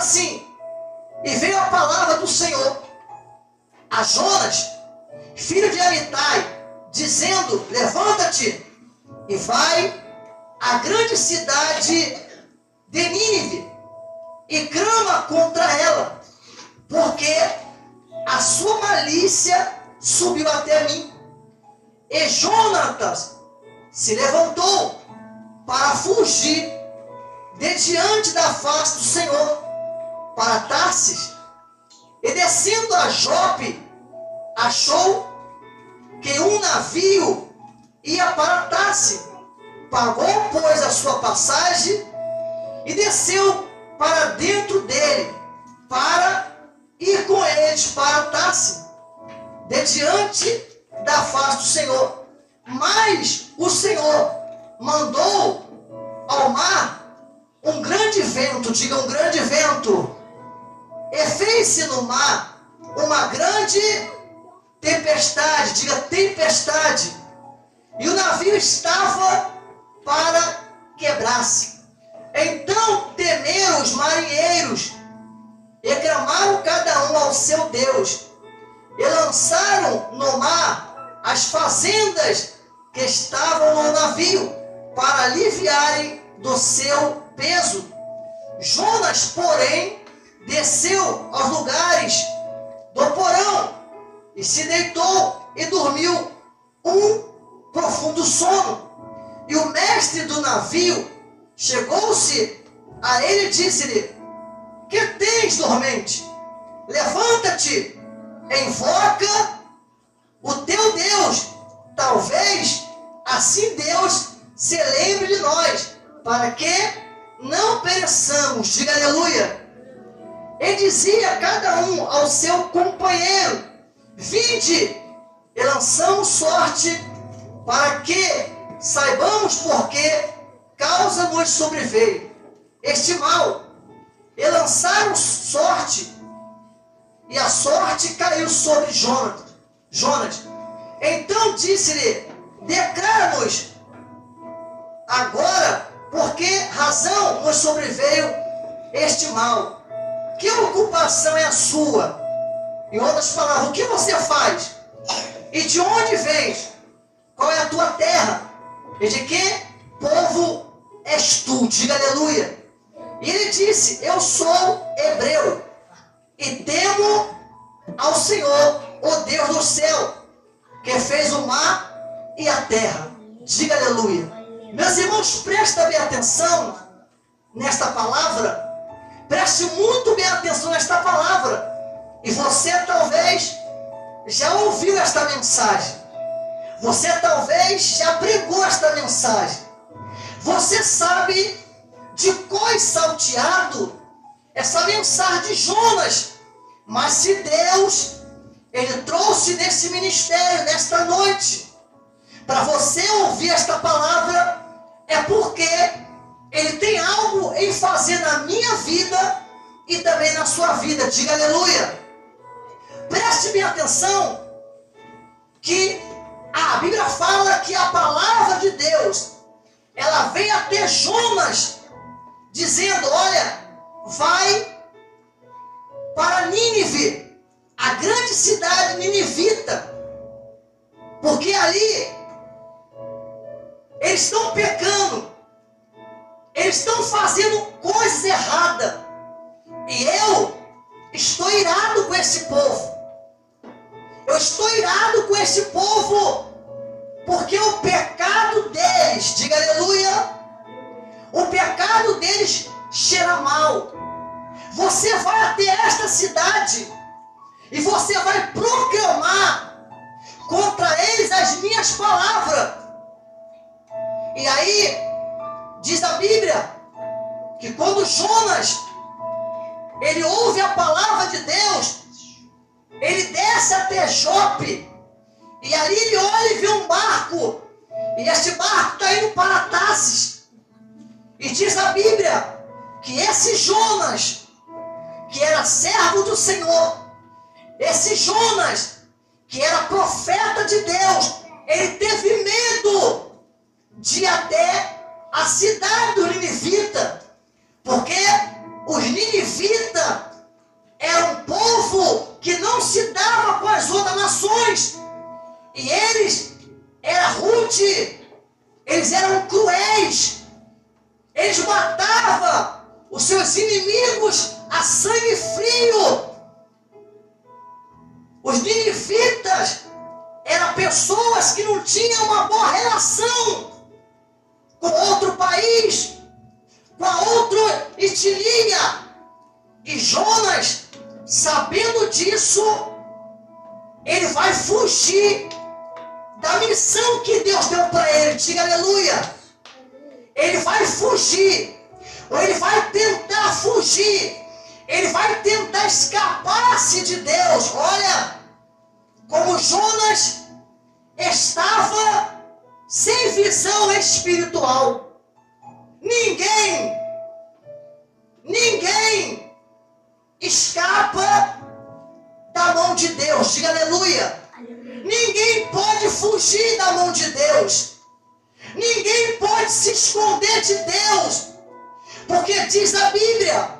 assim: e veio a palavra do Senhor a Jonas, filho de Amitai, dizendo: levanta-te e vai à grande cidade de Nínive e clama contra ela, porque a sua malícia subiu até mim. E Jonatas se levantou para fugir de diante da face do Senhor para Tarsis, e descendo a Jope, achou que um navio ia para Tarsis. Pagou, pois, a sua passagem e desceu para dentro dele, para ir com eles para Tarsis, de diante da face do Senhor. Mas o Senhor mandou ao mar um grande vento, diga um grande vento, e fez-se no mar uma grande tempestade, diga tempestade, e o navio estava para quebrar-se. Então temeram os marinheiros e clamaram cada um ao seu Deus, e lançaram no mar as fazendas que estavam no navio, para aliviarem do seu peso. Jonas, porém, desceu aos lugares do porão e se deitou e dormiu um profundo sono. E o mestre do navio chegou-se a ele e disse-lhe: que tens, dormente? Levanta-te, invoca o teu Deus, talvez assim Deus se lembre de nós, para que não pereçamos. Diga aleluia. E dizia cada um ao seu companheiro: vinde e lançamos sorte, para que saibamos por que causa nos sobreveio este mal. E lançaram sorte, e a sorte caiu sobre Jonas. Então disse-lhe: declara-nos agora por que razão nos sobreveio este mal. Que ocupação é a sua? Em outras palavras, o que você faz? E de onde vens? Qual é a tua terra? E de que povo és tu? Diga aleluia. E ele disse: eu sou hebreu e temo ao Senhor, o Deus do céu, que fez o mar e a terra. Diga aleluia. Meus irmãos, presta bem atenção nesta palavra. Preste muito bem atenção nesta palavra. E você talvez já ouviu esta mensagem. Você talvez já pregou esta mensagem. Você sabe de cor salteado essa mensagem de Jonas. Mas se Deus, Ele trouxe nesse ministério, nesta noite, para você ouvir esta palavra, é porque Ele tem algo em fazer na minha vida e também na sua vida. Diga aleluia. Preste bem atenção que a Bíblia fala que a palavra de Deus, ela vem até Jonas, dizendo: olha, vai para Nínive, a grande cidade ninivita, porque ali eles estão pecando, eles estão fazendo coisas erradas, e eu estou irado com esse povo. Eu estou irado com esse povo, porque o pecado deles, diga aleluia, o pecado deles cheira mal. Você vai até esta cidade e você vai proclamar contra eles as minhas palavras. E aí, diz a Bíblia, que quando Jonas, ele ouve a palavra de Deus, ele desce até Jope, e ali ele olha e vê um barco, e este barco está indo para Tarsis. E diz a Bíblia que esse Jonas, que era servo do Senhor, esse Jonas, que era profeta de Deus, ele teve medo de ir até a cidade do Ninivita, porque os ninivitas ninivita era um povo que não se dava com as outras nações. E eles eram rude, eles eram cruéis. Eles matavam os seus inimigos a sangue frio. Os ninivitas eram pessoas que não tinham uma boa relação com outro país, com a outra etnia. E Jonas, sabendo disso, ele vai fugir da missão que Deus deu para ele. Diga aleluia. Ele vai fugir, ou ele vai tentar fugir, ele vai tentar escapar-se de Deus. Olha, como Jonas estava sem visão espiritual. Ninguém escapa da mão de Deus. Diga aleluia. Ninguém pode fugir da mão de Deus. Ninguém pode se esconder de Deus. Porque diz a Bíblia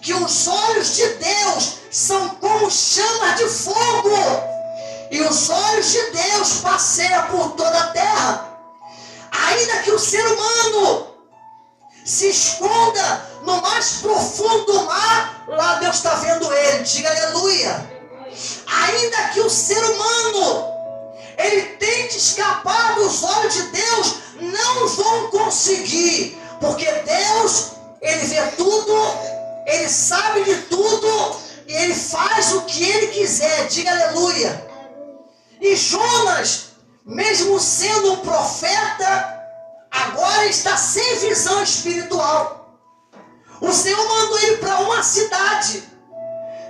que os olhos de Deus são como chamas de fogo. E os olhos de Deus passeiam por toda a terra. Ainda que o ser humano se esconda no mais profundo do mar, lá Deus está vendo ele. Diga aleluia. Ainda que o ser humano ele tente escapar dos olhos de Deus, não vão conseguir. Porque Deus, ele vê tudo, ele sabe de tudo e ele faz o que ele quiser. Diga aleluia. E Jonas, mesmo sendo um profeta, agora está sem visão espiritual. O Senhor mandou ele para uma cidade.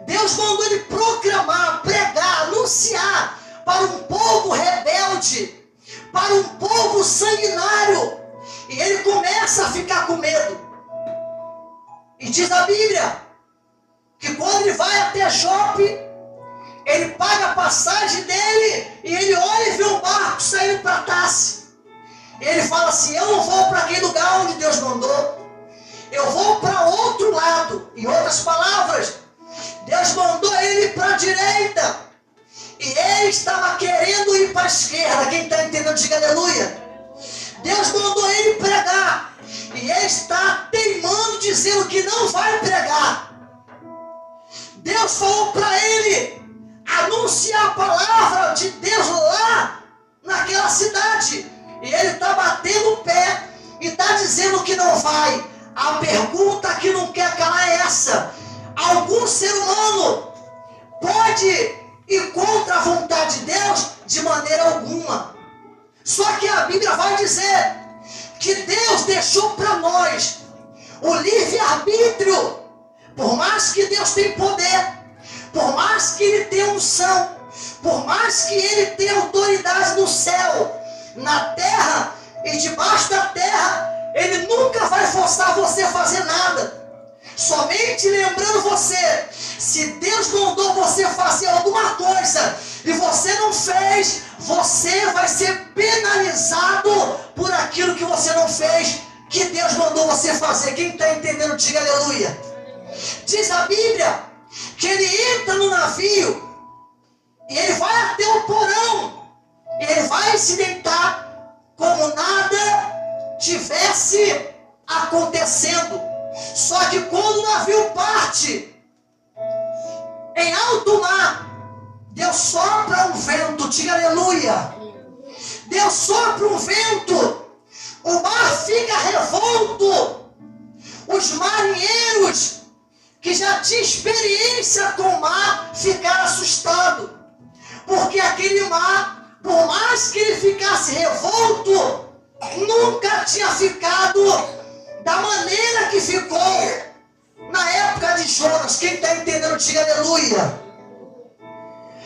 Deus mandou ele proclamar, pregar, anunciar para um povo rebelde, para um povo sanguinário. E ele começa a ficar com medo. E diz a Bíblia que quando ele vai até Jope, ele paga a passagem dele e ele olha e vê um barco saindo para Tarsis. E ele fala assim: eu não vou para aquele lugar onde Deus mandou, eu vou para outro lado. Em outras palavras, Deus mandou ele para a direita e ele estava querendo ir para a esquerda. Quem está entendendo, diga aleluia. Deus mandou ele pregar e ele está teimando, dizendo que não vai pregar. Deus falou para ele anunciar a palavra de Deus lá naquela cidade. E ele está batendo o pé e está dizendo que não vai. A pergunta que não quer calar é essa: algum ser humano pode ir contra a vontade de Deus? De maneira alguma. Só que a Bíblia vai dizer que Deus deixou para nós o livre-arbítrio. Por mais que Deus tenha poder, por mais que Ele tenha unção, por mais que Ele tenha autoridade no céu, na terra e debaixo da terra, Ele nunca vai forçar você a fazer nada. Somente lembrando você, se Deus mandou você fazer alguma coisa e você não fez, você vai ser penalizado por aquilo que você não fez, que Deus mandou você fazer. Quem está entendendo, diga aleluia. Diz a Bíblia que ele entra no navio e ele vai até o porão e ele vai se deitar como nada tivesse acontecendo. Só que quando o navio parte em alto mar, Deus sopra um vento. Diga aleluia. Deus sopra um vento, o mar fica revolto. Os marinheiros que já tinham experiência com o mar ficaram assustados, porque aquele mar, por mais que ele ficasse revolto, nunca tinha ficado da maneira que ficou na época de Jonas. Quem está entendendo, diga aleluia.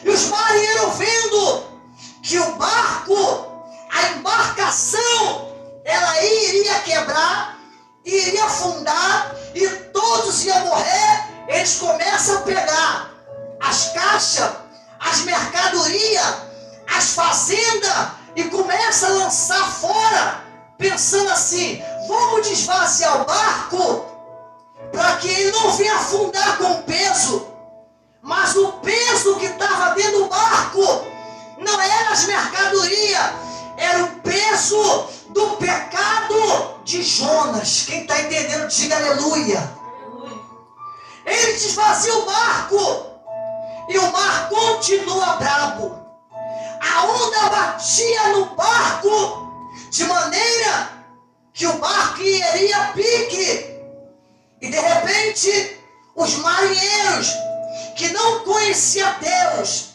E os marinheiros vendo que o barco, a embarcação, ela iria quebrar, iria afundar e todos iam morrer, eles começam a pegar as caixas, as mercadorias, as fazendas e começam a lançar fora, pensando assim: vamos desvaziar o barco para para que ele não venha afundar com o peso. Mas o peso que estava dentro do barco não era as mercadorias, era o peso do pecado de Jonas. Quem está entendendo, diga aleluia. Ele desvazia o barco e o mar continua brabo. A onda batia no barco de maneira que o barco iria a pique. E de repente, os marinheiros que não conheciam Deus,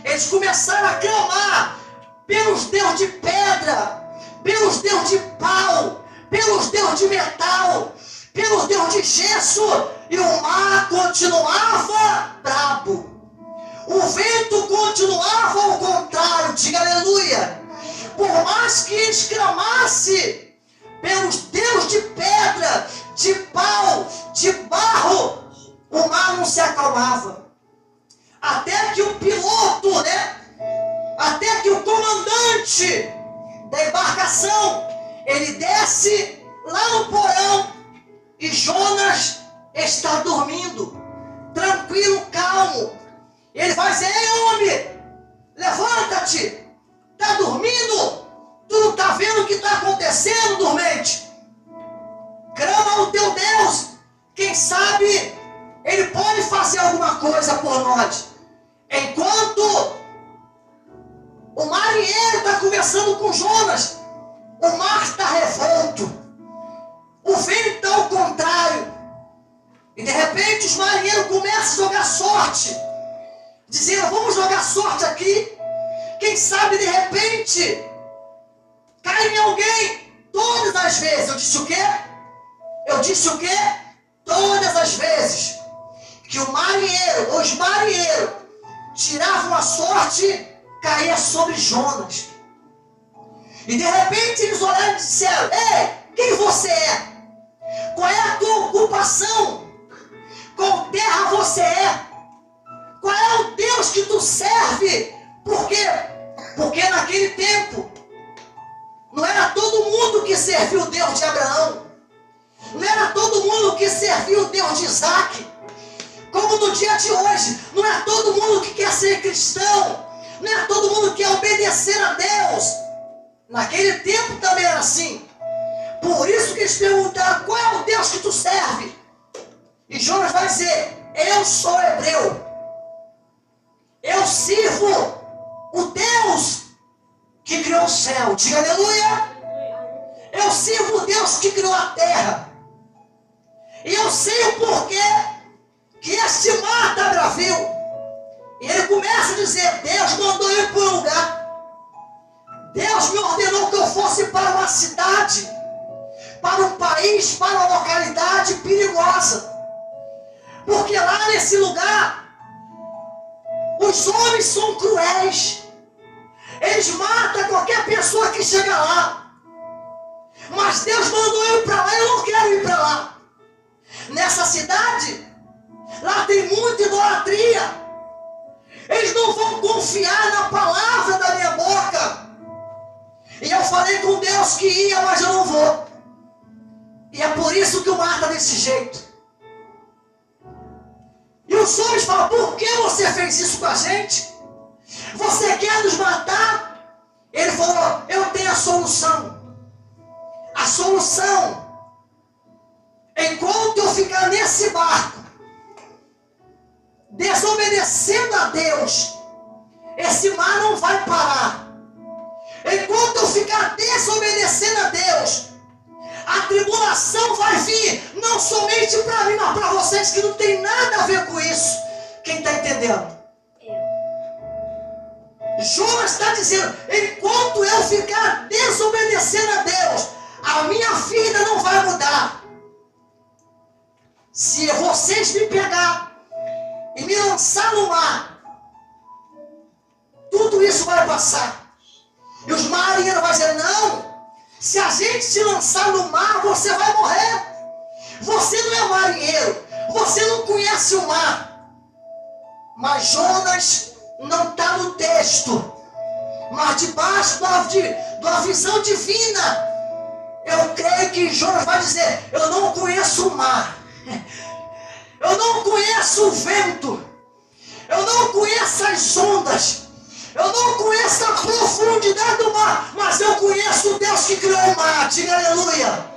eles começaram a clamar pelos deuses de pedra, pelos deuses de pau, pelos deuses de metal, pelos deuses de gesso, e o mar continuava brabo. O vento continuava ao contrário, diga aleluia. Por mais que eles clamassem pelos deuses de pedra, de pau, de barro, o mar não se acalmava. Até que o piloto, até que o comandante da embarcação, ele desce lá no porão e Jonas está dormindo, tranquilo, calmo. Ele vai dizer: ei, homem, levanta-te, está dormindo? Tu não está vendo o que está acontecendo, dormente? Clama ao teu Deus, quem sabe ele pode fazer alguma coisa por nós. Enquanto o marinheiro está conversando com Jonas, o mar está revolto, o vento está ao contrário, e de repente os marinheiros começam a jogar sorte, dizendo: vamos jogar sorte aqui, quem sabe de repente cai em alguém. Todas as vezes, eu disse o quê? Todas as vezes que o marinheiro, os marinheiros tiravam a sorte, caía sobre Jonas. E de repente eles olharam e disseram: ei, quem você é? Qual é a tua ocupação? Qual terra você é? Qual é o Deus que tu serve? Por quê? Porque naquele tempo não era todo mundo que servia o Deus de Abraão, não era todo mundo que servia o Deus de Isaac. Como no dia de hoje, não é todo mundo que quer ser cristão, não é todo mundo que quer obedecer a Deus. Naquele tempo também era assim. Por isso que eles perguntaram: qual é o Deus que tu serve? E Jonas vai dizer: eu sou hebreu, eu sirvo o Deus que criou o céu, diga aleluia. Eu sirvo o Deus que criou a terra, e eu sei o porquê que este mar está bravio. E ele começa a dizer: Deus mandou eu ir para um lugar, Deus me ordenou que eu fosse para uma cidade, para um país, para uma localidade perigosa, porque lá nesse lugar os homens são cruéis, eles matam qualquer pessoa que chega lá. Mas Deus mandou eu ir para lá, eu não quero ir para lá. Nessa cidade, lá tem muita idolatria, eles não vão confiar na palavra da minha boca. E eu falei com Deus que ia, mas eu não vou. E é por isso que o mar está desse jeito. E os homens falam: por que você fez isso com a gente? Você quer nos matar? Ele falou: eu tenho a solução. A solução, enquanto eu ficar nesse barco, desobedecendo a Deus, esse mar não vai parar. Enquanto eu ficar desobedecendo a Deus, a tribulação vai vir, não somente para mim, mas para vocês, que não tem nada a ver com isso. Quem está entendendo? Jonas está dizendo: enquanto eu ficar desobedecendo a Deus, a minha vida não vai mudar. Se vocês me pegar e me lançar no mar, tudo isso vai passar. E os marinheiros vão dizer: não, se a gente te lançar no mar, você vai morrer. Você não é marinheiro, você não conhece o mar. Mas Jonas não está no texto, mas debaixo de uma visão divina, eu creio que Jonas vai dizer: eu não conheço o mar, conheço o vento, eu não conheço as ondas, eu não conheço a profundidade do mar, mas eu conheço o Deus que criou o mar. Diga aleluia.